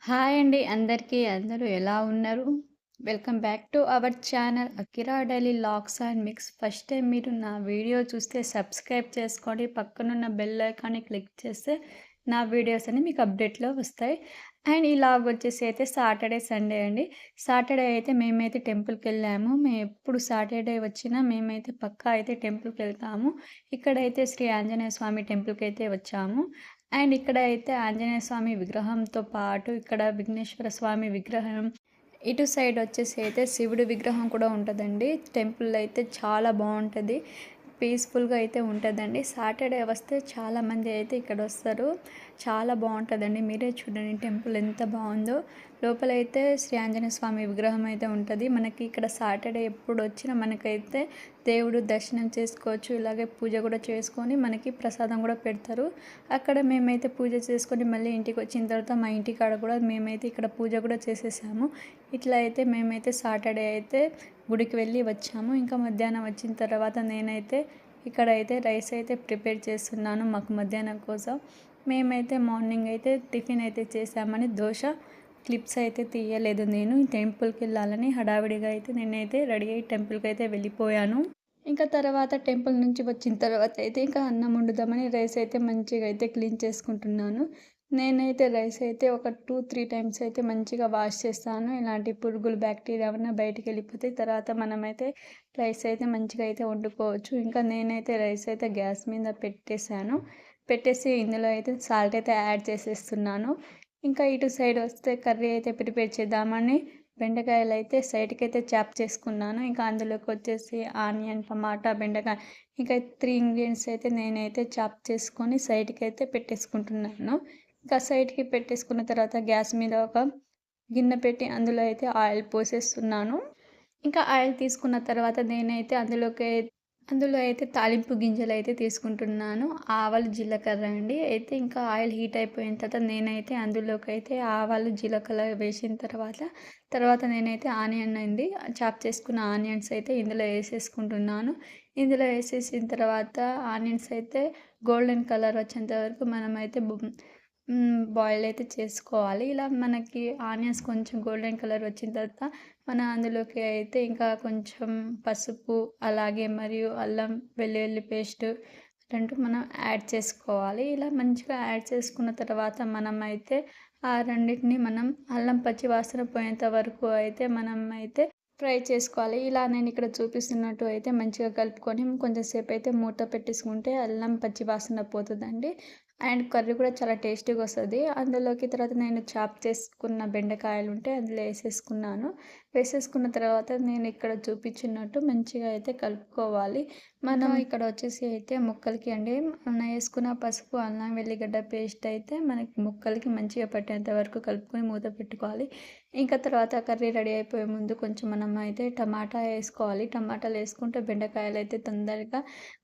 Hi అండి అందరికీ. అందరూ ఎలా ఉన్నారు? Welcome back to our channel Akira daily logs and mix. First time మీరు నా వీడియో చూస్తే సబ్స్క్రైబ్ చేసుకోండి. పక్కనున్న బెల్ ఐకాన్ని క్లిక్ చేస్తే నా వీడియోస్ అన్నీ మీకు అప్డేట్‌లో వస్తాయి. అండ్ ఈ లాగ్ వచ్చేసి అయితే సాటర్డే, సండే అండి. సాటర్డే అయితే మేమైతే టెంపుల్‌కెళ్ళాము. మేమెప్పుడు సాటర్డే వచ్చినా మేమైతే పక్కా అయితే టెంపుల్‌కెళ్తాము. ఇక్కడైతే శ్రీ ఆంజనేయ స్వామి టెంపుల్‌కైతే వచ్చాము. అండ్ ఇక్కడ అయితే ఆంజనేయ స్వామి విగ్రహంతో పాటు ఇక్కడ విఘ్నేశ్వర స్వామి విగ్రహం, ఇటు సైడ్ వచ్చేసి అయితే శివుడి విగ్రహం కూడా ఉంటదండి. టెంపుల్ అయితే చాలా బావుంటది. పీస్‌ఫుల్‌గా అయితే ఉంటదండి. సాటర్డే వస్తే చాలామంది అయితే ఇక్కడొస్తారు. చాలా బావుంటదండి. మీరే చూడండి టెంపుల్ ఎంత బావుందో. లోపలైతే శ్రీ ఆంజనేయ స్వామి విగ్రహం అయితే ఉంటది. మనకి ఇక్కడ సాటర్డే ఎప్పుడొచ్చినా మనకైతే దేవుడు దర్శనం చేసుకోవచ్చు. ఇలాగే పూజ కూడా చేసుకొని మనకి ప్రసాదం కూడా పెడతారు. అక్కడ మేమైతే పూజ చేసుకొని మళ్ళీ ఇంటికొచ్చిన తర్వాత మా ఇంటికాడ కూడా మేమైతే ఇక్కడ పూజ కూడా చేసేసాము. ఇట్లా అయితే మేమైతే సాటర్డే అయితే గుడికి వెళ్ళి వచ్చాము. ఇంకా మధ్యాహ్నం వచ్చిన తర్వాత నేనైతే ఇక్కడైతే రైస్ అయితే ప్రిపేర్ చేస్తున్నాను మాకు మధ్యాహ్నం కోసం. మేమైతే మార్నింగ్ అయితే టిఫిన్ అయితే చేసామని దోశ క్లిప్స్ అయితే తీయలేదు నేను. టెంపుల్కి వెళ్ళాలని హడావిడిగా అయితే నేనైతే రెడీ అయ్యి టెంపుల్కి అయితే వెళ్ళిపోయాను. ఇంకా తర్వాత టెంపుల్ నుంచి వచ్చిన తర్వాత అయితే ఇంకా అన్నం వండుదామని రైస్ అయితే మంచిగా అయితే క్లీన్ చేసుకుంటున్నాను. నేనైతే రైస్ అయితే ఒక 2, 3 టైమ్స్ అయితే మంచిగా వాష్ చేస్తాను. ఇలాంటి పురుగులు, బ్యాక్టీరియా ఏమన్నా బయటికి వెళ్ళిపోతాయి. తర్వాత మనమైతే రైస్ అయితే మంచిగా అయితే వండుకోవచ్చు. ఇంకా నేనైతే రైస్ అయితే గ్యాస్ మీద పెట్టేశాను. పెట్టేసి ఇందులో అయితే సాల్ట్ అయితే యాడ్ చేసేస్తున్నాను. ఇంకా ఇటు సైడ్ వస్తే కర్రీ అయితే ప్రిపేర్ చేద్దామని బెండకాయలు అయితే సైడ్‌కైతే చాప్ చేసుకున్నాను. ఇంకా అందులోకి వచ్చేసి ఆనియన్, టమాటా, బెండకాయ ఇంకా 3 ఇంగ్రీడియంట్స్ అయితే నేనైతే చాప్ చేసుకొని సైడ్‌కైతే పెట్టేసుకుంటున్నాను. ఇంకా సైడ్‌కి పెట్టేసుకున్న తర్వాత గ్యాస్ మీద ఒక గిన్నె పెట్టి అందులో అయితే ఆయిల్ పోసేస్తున్నాను. ఇంకా ఆయిల్ తీసుకున్న తర్వాత నేనైతే అందులో అయితే తాలింపు గింజలైతే తీసుకుంటున్నాను. ఆవాలు, జీలకర్ర అండి. అయితే ఇంకా ఆయిల్ హీట్ అయిపోయిన తర్వాత నేనైతే అందులోకైతే ఆవాలు, జీలకర్ర వేసిన తర్వాత నేనైతే ఆనియన్ అండి చాప్ చేసుకున్న ఆనియన్స్ అయితే ఇందులో ఏసేసుకుంటున్నాను. ఇందులో ఏసేసిన తర్వాత ఆనియన్స్ అయితే గోల్డెన్ కలర్ వచ్చేంత వరకు మనమైతే బాయిల్ అయితే చేసుకోవాలి. ఇలా మనకి ఆనియన్స్ కొంచెం గోల్డెన్ కలర్ వచ్చిన తర్వాత అందులోకి అయితే ఇంకా కొంచెం పసుపు, అలాగే మరియు అల్లం వెల్లుల్లి పేస్ట్ 2 మనం యాడ్ చేసుకోవాలి. ఇలా మంచిగా యాడ్ చేసుకున్న తర్వాత మనమైతే ఆ రెండిటిని మనం అల్లం పచ్చి వాసన పోయేంత వరకు అయితే మనమైతే ఫ్రై చేసుకోవాలి. ఇలా నేను ఇక్కడ చూపిస్తున్నట్టు అయితే మంచిగా కలుపుకొని కొంచెం సేపు అయితే మూత పెట్టేసుకుంటే అల్లం పచ్చి వాసన పోతదండి. అండ్ కర్రీ కూడా చాలా టేస్టీగా వస్తది. అందులోకి తర్వాత నేను చాప్ చేసుకున్న బెండకాయలు ఉంటే అందులో ఏసేసుకున్నాను. వేసేసుకున్న తర్వాత నేను ఇక్కడ చూపించినట్టు మంచిగా అయితే కలుపుకోవాలి. మనం ఇక్కడ వచ్చేసి అయితే ముక్కలకి అండి మనం ఏసుకున్న పసుపు, అల్లం వెల్లిగడ్డ పేస్ట్ అయితే మనకి ముక్కలకి మంచిగా పట్టేంత వరకు కలుపుకొని మూత పెట్టుకోవాలి. ఇంకా తర్వాత కర్రీ రెడీ అయిపోయే ముందు కొంచెం మనం అయితే టమాటా ఏసుకోవాలి. టమాటాలు ఏసుకుంటే బెండకాయలు అయితే తొందరగా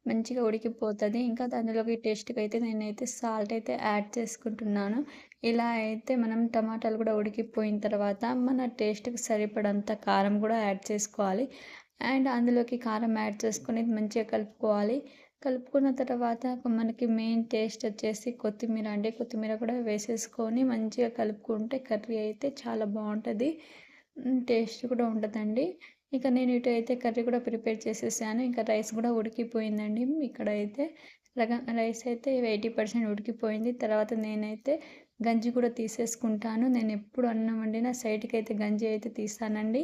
మంచిగా ఉడికిపోతది. ఇంకా అందులోకి టేస్ట్‌కి అయితే నేనైతే సాల్ట్ అయితే యాడ్ చేసుకుంటున్నాను. ఇలా అయితే మనం టమాటాలు కూడా ఉడికిపోయిన తర్వాత మన టేస్ట్‌కి సరిపడంత కారం కూడా యాడ్ చేసుకోవాలి. అండ్ అందులోకి కారం యాడ్ చేసుకొని మంచిగా కలుపుకోవాలి. కలుపుకున్న తర్వాత మనకి మెయిన్ టేస్ట్ వచ్చేసి కొత్తిమీర అండి. కొత్తిమీర కూడా వేసేసుకొని మంచిగా కలుపుకుంటే కర్రీ అయితే చాలా బావుంటది. టేస్ట్ కూడా ఉంటదండి. ఇక నేను ఇటు అయితే కర్రీ కూడా ప్రిపేర్ చేసేసాను. ఇంకా రైస్ కూడా ఉడికిపోయిందండి. ఇక్కడైతే రైస్ అయితే 80% ఉడికిపోయింది. తర్వాత నేనైతే గంజి కూడా తీసేసుకుంటాను. నేనెప్పుడు అన్నం వండినా సైడ్‌కైతే గంజి అయితే తీస్తానండి.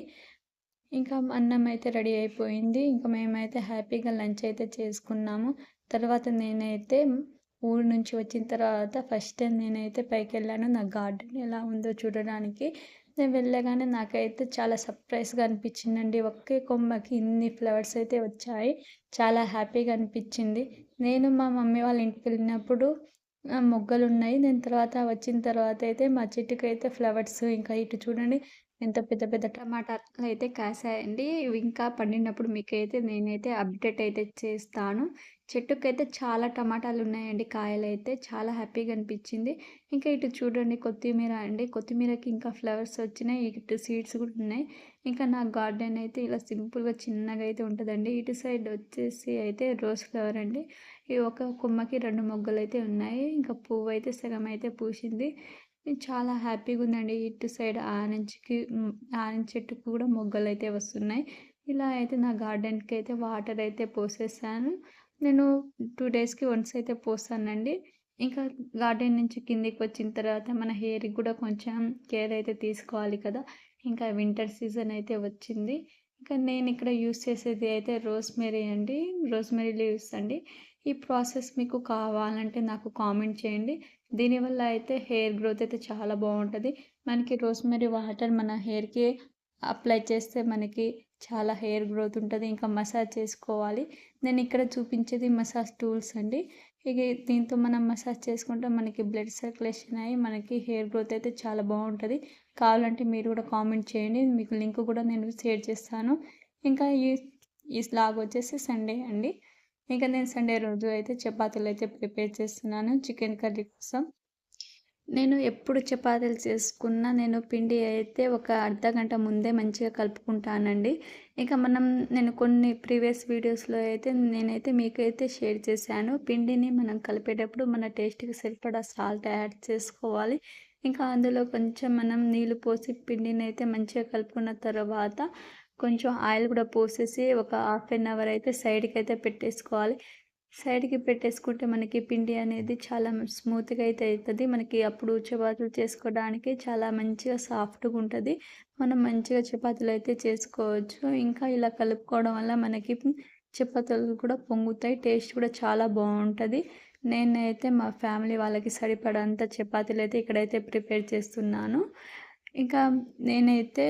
ఇంకా అన్నం అయితే రెడీ అయిపోయింది. ఇంకా మేమైతే హ్యాపీగా లంచ్ అయితే చేసుకున్నాము. తర్వాత నేనైతే ఊరు నుంచి వచ్చిన తర్వాత ఫస్ట్ టైం నేనైతే పైకెళ్ళాను. నా గార్డెన్ ఎలా ఉందో చూడడానికి. నేను వెళ్ళగానే నాకైతే చాలా సర్ప్రైజ్‌గా అనిపించిందండి. ఒకే కొమ్మకి ఇన్ని ఫ్లవర్స్ అయితే వచ్చాయి. చాలా హ్యాపీగా అనిపించింది. నేను మా మమ్మీ వాళ్ళ ఇంటికెళ్ళినప్పుడు మొగ్గలున్నాయి. నేను తర్వాత వచ్చిన తర్వాత అయితే మా చెట్టుకైతే ఫ్లవర్స్ ఇంకా ఇటు చూడండి ఎంత పెద్ద పెద్ద టమాటాలయితే కాసాయండి. ఇవి ఇంకా పండినప్పుడు మీకైతే నేనైతే అప్డేట్ అయితే చేస్తాను. చెట్టుకైతే చాలా టమాటాలున్నాయండి కాయలైతే. చాలా హ్యాపీగా అనిపిచ్చింది. ఇంకా ఇటు చూడండి కొత్తిమీర అండి. కొత్తిమీరకి ఇంకా ఫ్లవర్స్ వచ్చినాయి. ఇటు సీడ్స్ కూడా ఉన్నాయి. ఇంకా నా గార్డెన్ అయితే ఇలా సింపుల్‌గా చిన్నగా అయితే ఉంటదండి. ఇటు సైడ్ వచ్చేసి అయితే రోజ్ ఫ్లవర్ అండి. ఈ ఒక కొమ్మకి 2 మొగ్గలైతే ఉన్నాయి. ఇంకా పువ్వయితే సగం అయితే పూసింది. ఇది చాలా హ్యాపీగా ఉందండి. ఇటు సైడ్ ఆరెంజ్ చెట్టుకు కూడా మొగ్గలైతే వస్తున్నాయి. ఇలా అయితే నా గార్డెన్‌కైతే వాటర్ అయితే పోసేసాను. నేను 2 డేస్‌కి వన్స్ అయితే పోస్తానండి. ఇంకా గార్డెన్ నుంచి కిందకి వచ్చిన తర్వాత మన హెయిర్‌కి కూడా కొంచెం కేర్ అయితే తీసుకోవాలి కదా! ఇంకా వింటర్ సీజన్ అయితే వచ్చింది. ఇంకా నేను ఇక్కడ యూజ్ చేసేది అయితే రోస్‌మెరీ అండి. రోస్‌మెరీ లీవ్స్ అండి. ఈ ప్రాసెస్ మీకు కావాలంటే నాకు కామెంట్ చేయండి. దీనివల్ల అయితే హెయిర్ గ్రోత్ అయితే చాలా బావుంటది. మనకి రోస్‌మెరీ వాటర్ మన హెయిర్‌కి అప్లై చేస్తే మనకి చాలా హెయిర్ గ్రోత్ ఉంటది. ఇంకా మసాజ్ చేసుకోవాలి. నేనిక్కడ చూపించేది మసాజ్ టూల్స్ అండి. ఇగ దీంతో మనం మసాజ్ చేసుకుంటే మనకి బ్లడ్ సర్క్యులేషన్ అయ్యి మనకి హెయిర్ గ్రోత్ అయితే చాలా బావుంటది. కావాలంటే మీరు కూడా కామెంట్ చేయండి. మీకు లింక్ కూడా నేను షేర్ చేస్తాను. ఇంకా ఈ స్లాగ్ వచ్చేసి సండే అండి. ఇంకా నేను సండే రోజు అయితే చపాతీలైతే ప్రిపేర్ చేస్తున్నాను చికెన్ కర్రీ కోసం. నేను ఎప్పుడు చపాతీలు చేసుకున్నా నేను పిండి అయితే ఒక అర్ధగంట ముందే మంచిగా కలుపుకుంటానండి. ఇక నేను కొన్ని ప్రీవియస్ వీడియోస్‌లో అయితే నేనైతే మీకైతే షేర్ చేశాను. పిండిని మనం కలిపేటప్పుడు మన టేస్ట్‌కి సరిపడా సాల్ట్ యాడ్ చేసుకోవాలి. ఇంకా అందులో కొంచెం మనం నీళ్ళు పోసి పిండినైతే మంచిగా కలుపుకున్న తర్వాత కొంచెం ఆయిల్ కూడా పోసేసి ఒక హాఫ్ ఎన్ అవర్ అయితే సైడ్‌కైతే పెట్టేసుకోవాలి. సైడ్‌కి పెట్టేసుకుంటే మనకి పిండి అనేది చాలా స్మూత్‌గా అయితే అయితది. మనకి అప్పుడు చపాతీలు చేసుకోవడానికి చాలా మంచిగా సాఫ్ట్‌గా ఉంటది. మనం మంచిగా చపాతీలు అయితే చేసుకోవచ్చు. ఇంకా ఇలా కలుపుకోవడం వల్ల మనకి చపాతీలు కూడా పొంగుతాయి. టేస్ట్ కూడా చాలా బావుంటది. నేనైతే మా ఫ్యామిలీ వాళ్ళకి సరిపడంత చపాతీలైతే ఇక్కడైతే ప్రిపేర్ చేస్తున్నాను. ఇంకా నేనైతే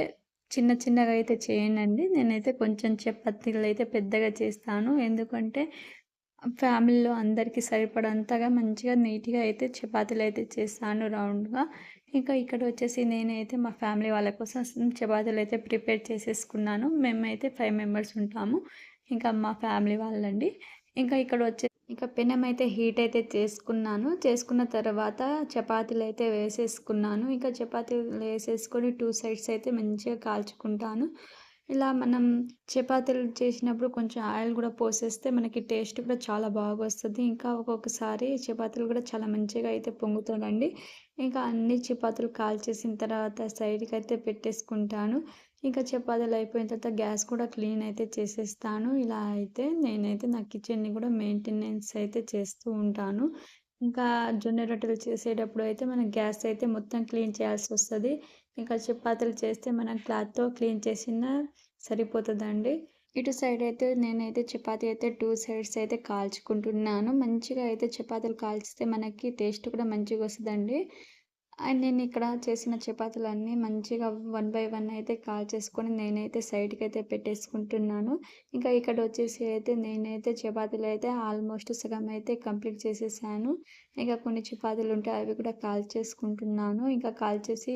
చిన్న చిన్నగా అయితే చేయనండి. నేనైతే కొంచెం చపాతీలైతే పెద్దగా చేస్తాను. ఎందుకంటే ఫ్యామిలీలో అందరికీ సరిపడంతగా మంచిగా నీట్‌గా అయితే చపాతీలైతే చేస్తాను రౌండ్‌గా. ఇంకా ఇక్కడ వచ్చేసి నేనైతే మా ఫ్యామిలీ వాళ్ళ కోసం చపాతీలైతే ప్రిపేర్ చేసేసుకున్నాను. మేమైతే 5 మెంబర్స్ ఉంటాము. ఇంకా మా ఫ్యామిలీ వాళ్ళండి. ఇంకా పెనమైతే హీట్ అయితే చేసుకున్నాను. చేసుకున్న తర్వాత చపాతీలైతే వేసేసుకున్నాను. ఇంకా చపాతీలు వేసేసుకొని 2 సైడ్స్ అయితే మంచిగా కాల్చుకుంటాను. ఇలా మనం చపాతీలు చేసినప్పుడు కొంచెం ఆయిల్ గూడా పోసేస్తే మనకి టేస్ట్ కూడా చాలా బాగొస్తది. ఇంకా ఒక్కొక్కసారి చపాతీలు గూడా చాలా మంచిగా అయితే పొంగుతదండి. ఇంకా అన్ని చపాతీలు కాల్చేసిన తర్వాత సైడ్‌కైతే పెట్టేసుకుంటాను. ఇంకా చపాతీలు అయిపోయిన తర్వాత గ్యాస్ కూడా క్లీన్ అయితే చేసేస్తాను. ఇలా అయితే నేనైతే నా కిచెన్‌ని కూడా మెయింటెనెన్స్ అయితే చేస్తూ ఉంటాను. ఇంకా జొన్న రొట్టెలు చేసేటప్పుడు అయితే మనం గ్యాస్ అయితే మొత్తం క్లీన్ చేయాల్సొస్తది. ఇంకా చపాతీలు చేస్తే మనం క్లాత్‌తో క్లీన్ చేసినా సరిపోతదండి. ఇటు సైడ్ అయితే నేనైతే చపాతీ అయితే 2 సైడ్స్ అయితే కాల్చుకుంటున్నాను. మంచిగా అయితే చపాతీలు కాల్చితే మనకి టేస్ట్ కూడా మంచిగొస్తదండి. అండ్ నేనిక్కడ చేసిన చపాతీలన్నీ మంచిగా వన్ బై వన్ అయితే కాల్చేసుకొని నేనైతే సైడ్‌కైతే పెట్టేసుకుంటున్నాను. ఇంకా ఇక్కడొచ్చేసి అయితే నేనైతే చపాతీలైతే ఆల్మోస్ట్ సగం అయితే కంప్లీట్ చేసేసాను. ఇంకా కొన్ని చపాతీలుంటే అవి కూడా కాల్చేసుకుంటున్నాను. ఇంకా కాల్చేసి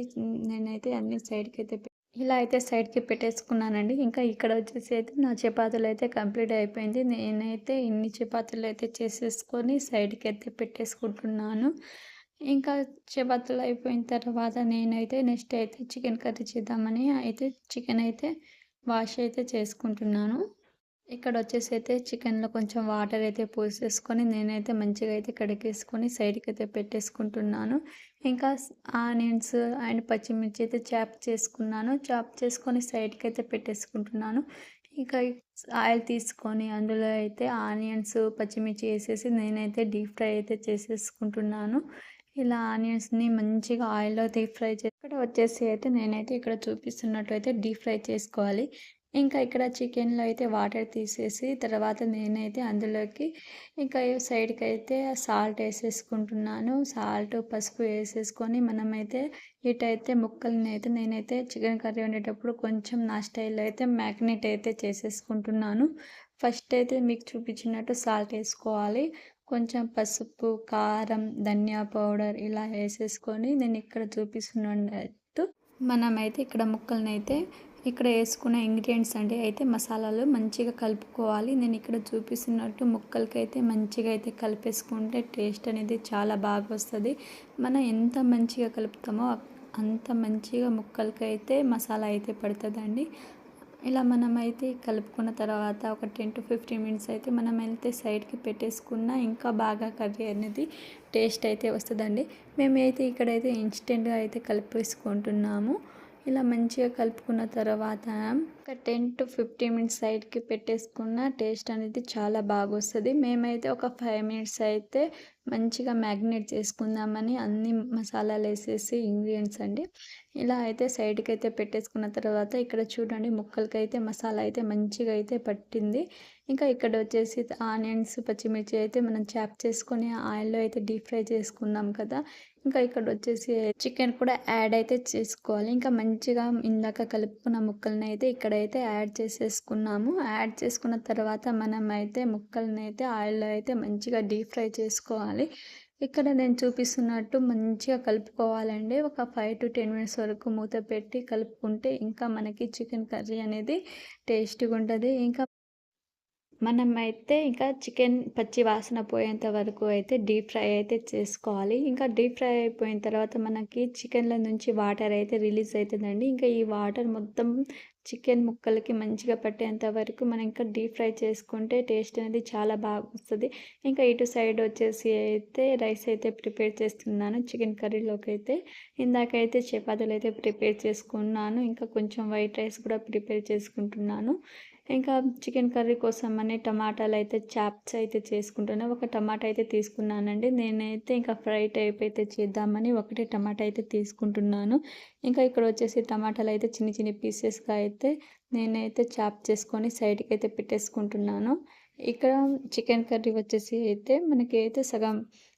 నేనైతే అన్నీ సైడ్‌కైతే ఇలా అయితే సైడ్‌కి పెట్టేసుకున్నానండి. ఇంకా ఇక్కడొచ్చేసి అయితే నా చపాతీలైతే కంప్లీట్ అయిపోయింది. నేనైతే ఇన్ని చపాతీలైతే చేసేసుకొని సైడ్‌కైతే పెట్టేసుకుంటున్నాను. ఇంకా చపాతీలు అయిపోయిన తర్వాత నేనైతే నెక్స్ట్ అయితే చికెన్ కర్రీ చేద్దామని అయితే చికెన్ అయితే వాష్ అయితే చేసుకుంటున్నాను. ఇక్కడొచ్చేసి అయితే చికెన్‌లో కొంచెం వాటర్ అయితే పోసేసుకొని నేనైతే మంచిగా అయితే కడిగేసుకొని సైడ్‌కైతే పెట్టేసుకుంటున్నాను. ఇంకా ఆనియన్స్ అండ్ పచ్చిమిర్చి అయితే చాప్ చేసుకున్నాను. చాప్ చేసుకొని సైడ్‌కైతే పెట్టేసుకుంటున్నాను. ఇంకా ఆయిల్ తీసుకొని అందులో అయితే ఆనియన్స్, పచ్చిమిర్చి ఏసేసి నేనైతే డీప్ ఫ్రై అయితే చేసేసుకుంటున్నాను. ఇలా ఆనియన్స్‌ని మంచిగా ఆయిల్‌లో డీప్ ఫ్రై ఇక్కడ వచ్చేసి అయితే నేనైతే ఇక్కడ చూపిస్తున్నట్టు అయితే డీప్ ఫ్రై చేసుకోవాలి. ఇంకా ఇక్కడ చికెన్‌లో అయితే వాటర్ తీసేసి తర్వాత నేనైతే అందులోకి ఇంకా సైడ్‌కైతే సాల్ట్ ఏసేసుకుంటున్నాను. సాల్ట్, పసుపు ఏసేసుకొని మనమైతే ఇటైతే ముక్కలనైతే నేనైతే చికెన్ కర్రీ వండేటప్పుడు కొంచెం నా స్టైల్‌లో అయితే మ్యాగ్నేట్ అయితే చేసేసుకుంటున్నాను. ఫస్ట్ అయితే మీకు చూపించినట్టు సాల్ట్ ఏసుకోవాలి. కొంచెం పసుపు, కారం, ధనియా పౌడర్ ఇలా ఏసేసుకొని నేనిక్కడ చూపిస్తున్నట్టు మనమైతే ఇక్కడ ముక్కలనైతే ఇక్కడ ఏసుకున్న ఇంగ్రీడియంట్స్ అండి అయితే మసాలాలు మంచిగా కలుపుకోవాలి. నేనిక్కడ చూపిస్తున్నట్టు ముక్కలకైతే మంచిగా అయితే కలిపేసుకుంటే టేస్ట్ అనేది చాలా బాగొస్తది. మనం ఎంత మంచిగా కలుపుతామో అంత మంచిగా ముక్కలకైతే మసాలా అయితే పడతదండి. ఇలా మనమైతే కలుపుకున్న తర్వాత ఒక 10-15 మినిట్స్ అయితే మనమైతే సైడ్కి పెట్టేసుకున్న ఇంకా బాగా కర్రీ అనేది టేస్ట్ అయితే వస్తుందండి. మేమైతే ఇక్కడైతే ఇన్స్టెంట్గా అయితే కలిపేసుకుంటున్నాము. ఇలా మంచిగా కలుపుకున్న తర్వాత ఒక 10-15 మినిట్స్ సైడ్కి పెట్టేసుకున్న టేస్ట్ అనేది చాలా బాగా వస్తుంది. మేమైతే ఒక 5 మినిట్స్ అయితే మంచిగా మ్యాగ్నేట్ చేసుకుందామని అన్ని మసాలాలు వేసేసి ఇంగ్రీడియంట్స్ అండి. ఇలా అయితే సైడ్కి అయితే పెట్టేసుకున్న తర్వాత ఇక్కడ చూడండి ముక్కలకైతే మసాలా అయితే మంచిగా అయితే పట్టింది. ఇంకా ఇక్కడ వచ్చేసి ఆనియన్స్, పచ్చిమిర్చి అయితే మనం చాప్ చేసుకొని ఆయిల్‌లో అయితే డీప్ ఫ్రై చేసుకున్నాం కదా! ఇంకా ఇక్కడ వచ్చేసి చికెన్ కూడా యాడ్ అయితే చేసుకోవాలి. ఇంకా మంచిగా ఇందాక కలుపుకున్న ముక్కల్ని అయితే ఇక్కడైతే యాడ్ చేసేసుకున్నాము. యాడ్ చేసుకున్న తర్వాత మనమైతే ముక్కల్ని అయితే ఆయిల్‌లో అయితే మంచిగా డీప్ ఫ్రై చేసుకోవాలి. ఇక్కడ నేను చూపిస్తున్నట్టు మంచిగా కలుపుకోవాలండి. ఒక 5-10 మినిట్స్ వరకు మూత పెట్టి కలుపుకుంటే ఇంకా మనకి చికెన్ కర్రీ అనేది టేస్టీగా ఉంటది. ఇంకా మనమైతే ఇంకా చికెన్ పచ్చి వాసన పోయేంత వరకు అయితే డీప్ ఫ్రై అయితే చేసుకోవాలి. ఇంకా డీప్ ఫ్రై అయిపోయిన తర్వాత మనకి చికెన్‌లో నుంచి వాటర్ అయితే రిలీజ్ అయితదండి. ఇంకా ఈ వాటర్ మొత్తం చికెన్ ముక్కలకి మంచిగా పట్టేంత వరకు మనం ఇంకా డీప్ ఫ్రై చేసుకుంటే టేస్ట్ అనేది చాలా బాగా వస్తది. ఇంకా ఇటు సైడ్ వచ్చేసి అయితే రైస్ అయితే ప్రిపేర్ చేస్తున్నాను చికెన్ కర్రీలోకైతే. ఇందాకైతే చపాతీలు అయితే ప్రిపేర్ చేసుకున్నాను. ఇంకా కొంచెం వైట్ రైస్ కూడా ప్రిపేర్ చేసుకుంటున్నాను. ఇంకా చికెన్ కర్రీ కోసమని టమాటాలైతే చాప్స్ అయితే చేసుకుంటున్నా. ఒక టమాటా అయితే తీసుకున్నానండి. నేనైతే ఇంకా ఫ్రై టైప్ అయితే చేద్దామని ఒకటే టమాటా అయితే తీసుకుంటున్నాను. ఇంకా ఇక్కడ వచ్చేసి టమాటాలైతే చిన్ని చిన్ని పీసెస్‌గా అయితే నేనైతే చాప్ చేసుకొని సైడ్‌కి అయితే పెట్టేసుకుంటున్నాను. ఇక్కడ చికెన్ కర్రీ వచ్చేసి అయితే మనకి అయితే సగం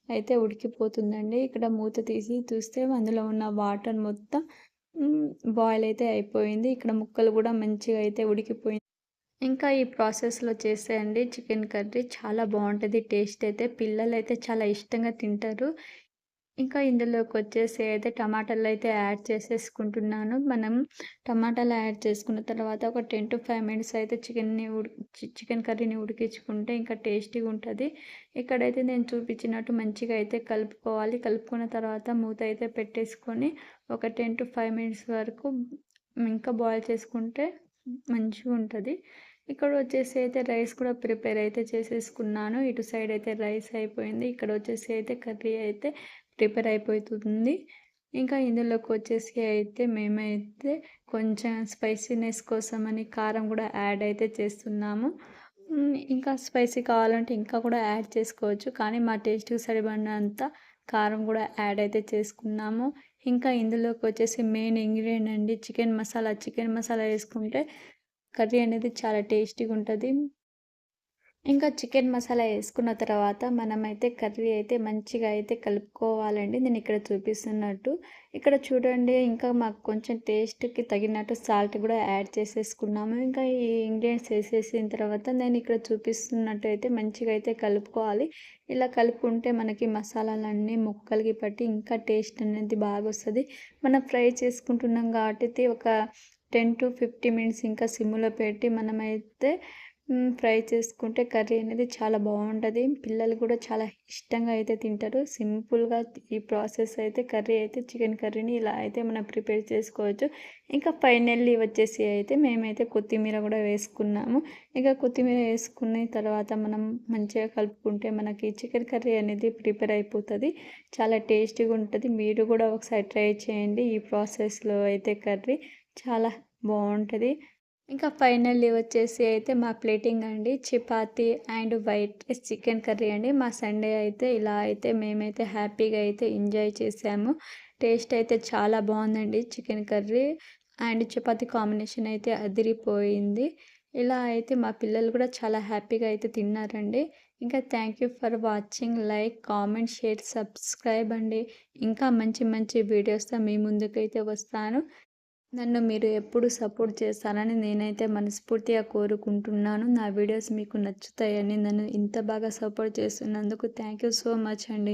అయితే ఉడికిపోతుందండి. ఇక్కడ మూత తీసి చూస్తే అందులో ఉన్న వాటర్ మొత్తం బాయిల్ అయితే అయిపోయింది. ఇక్కడ ముక్కలు కూడా మంచిగా అయితే ఉడికిపోయింది. ఇంకా ఈ ప్రాసెస్‌లో చేసేయండి చికెన్ కర్రీ చాలా బావుంటది. టేస్ట్ అయితే పిల్లలైతే చాలా ఇష్టంగా తింటారు. ఇంకా ఇందులోకొచ్చేసి అయితే టమాటాలైతే యాడ్ చేసేసుకుంటున్నాను. మనం టమాటాలు యాడ్ చేసుకున్న తర్వాత ఒక 10-5 మినిట్స్ అయితే చికెన్ కర్రీని ఉడికించుకుంటే ఇంకా టేస్టీగా ఉంటది. ఇక్కడైతే నేను చూపించినట్టు మంచిగా అయితే కలుపుకోవాలి. కలుపుకున్న తర్వాత మూత అయితే పెట్టేసుకొని ఒక 10-5 మినిట్స్ వరకు ఇంకా బాయిల్ చేసుకుంటే మంచిగుంటది. ఇక్కడ వచ్చేసి అయితే రైస్ కూడా ప్రిపేర్ అయితే చేసేసుకున్నాను. ఇటు సైడ్ అయితే రైస్ అయిపోయింది. ఇక్కడ వచ్చేసి అయితే కర్రీ అయితే ప్రిపేర్ అయిపోతుంది. ఇంకా ఇందులోకి వచ్చేసి అయితే మేమైతే కొంచెం స్పైసీనెస్ కోసమని కారం కూడా యాడ్ అయితే చేస్తున్నాము. ఇంకా స్పైసీ కావాలంటే ఇంకా కూడా యాడ్ చేసుకోవచ్చు. కానీ మా టేస్ట్‌కి సరిపడినంత కారం కూడా యాడ్ అయితే చేసుకున్నాము. ఇంకా ఇందులోకి వచ్చేసి మెయిన్ ఇంగ్రీడియంట్ అండి చికెన్ మసాలా. చికెన్ మసాలా వేసుకుంటే కర్రీ అనేది చాలా టేస్టీగా ఉంటది. ఇంకా చికెన్ మసాలా యేసుకున్న తర్వాత మనమైతే కర్రీ అయితే మంచిగా అయితే కలుపుకోవాలండి. నేను ఇక్కడ చూపిస్తున్నట్టు. ఇక్కడ చూడండి ఇంకా మాకు కొంచెం టేస్ట్‌కి తగినట్టు సాల్ట్ కూడా యాడ్ చేసేసుకున్నాము. ఇంకా ఈ ఇంగ్రీడియెంట్స్ యేసేసిన తర్వాత నేను ఇక్కడ చూపిస్తున్నట్టు అయితే మంచిగా అయితే కలుపుకోవాలి. ఇలా కలుపుకుంటే మనకి మసాలాలన్నీ ముక్కలకి పట్టి ఇంకా టేస్ట్ అనేది బాగొస్తది. మనం ఫ్రై చేసుకుంటున్నాం కాబట్టి ఒక 10-15 మినిట్స్ ఇంకా సిమ్‌లో పెట్టి మనమైతే ఫ్రై చేసుకుంటే కర్రీ అనేది చాలా బావుంటది. పిల్లలు కూడా చాలా ఇష్టంగా అయితే తింటారు. సింపుల్‌గా ఈ ప్రాసెస్ అయితే కర్రీ అయితే చికెన్ కర్రీని ఇలా అయితే మనం ప్రిపేర్ చేసుకోవచ్చు. ఇంకా ఫైనల్లీ వచ్చేసి అయితే మేమైతే కొత్తిమీర కూడా వేసుకున్నాము. ఇక కొత్తిమీర వేసుకున్న తర్వాత మనం మంచిగా కలుపుకుంటే మనకి చికెన్ కర్రీ అనేది ప్రిపేర్ అయిపోతది. చాలా టేస్టీగా ఉంటది. మీరు కూడా ఒకసారి ట్రై చేయండి. ఈ ప్రాసెస్‌లో అయితే కర్రీ చాలా బావుంటది. ఇంకా ఫైనల్లీ వచ్చేసి అయితే మా ప్లేటింగ్ అండి chapati and white rice chicken curry అండి. మా సండే అయితే ఇలా అయితే మేమైతే హ్యాపీగా అయితే ఎంజాయ్ చేసాము. టేస్ట్ అయితే చాలా బావుందండి chicken curry and chapati combination అయితే అదిరిపోయింది. ఇలా అయితే మా పిల్లలు కూడా చాలా హ్యాపీగా అయితే తిన్నారండి. ఇంకా thank you for watching. Like, comment, share, subscribe అండి. ఇంకా మంచి మంచి వీడియోస్‌తో మీ ముందుకైతే వస్తాను. నన్ను మీరు ఎప్పుడు సపోర్ట్ చేస్తారని నేనైతే మనస్ఫూర్తిగా కోరుకుంటున్నాను. నా వీడియోస్ మీకు నచ్చుతాయని నన్ను ఇంత బాగా సపోర్ట్ చేస్తున్నందుకు థ్యాంక్ యూ సో మచ్ అండి.